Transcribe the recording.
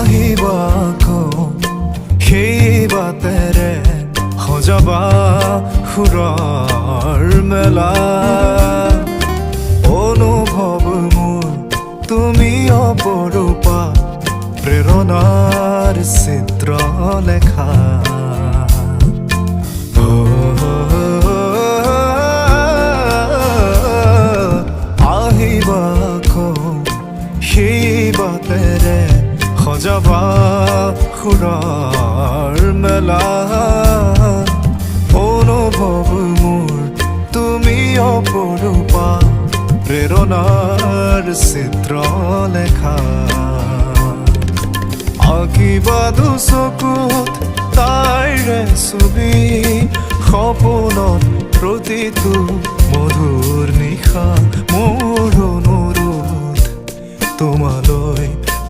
আহিবা আকৌ সেই বাটেৰে সজাবা সুৰৰ মেলা অনুভৱ মোৰ তুমি অপৰূপা প্ৰেৰণাৰ চিত্ৰ লেখা আহিবা আকৌ সেই বাটেৰে সজাবা সুৰৰ মেলা অনুভৱ মোৰ তুমি অপৰূপা প্ৰেৰণাৰ চিত্ৰ লেখা আঁকিবা দুচকুত তাইৰে ছবি সপোনত প্ৰতিটো মধুৰ নিশা মোৰ অনুৰোধ তোমালৈ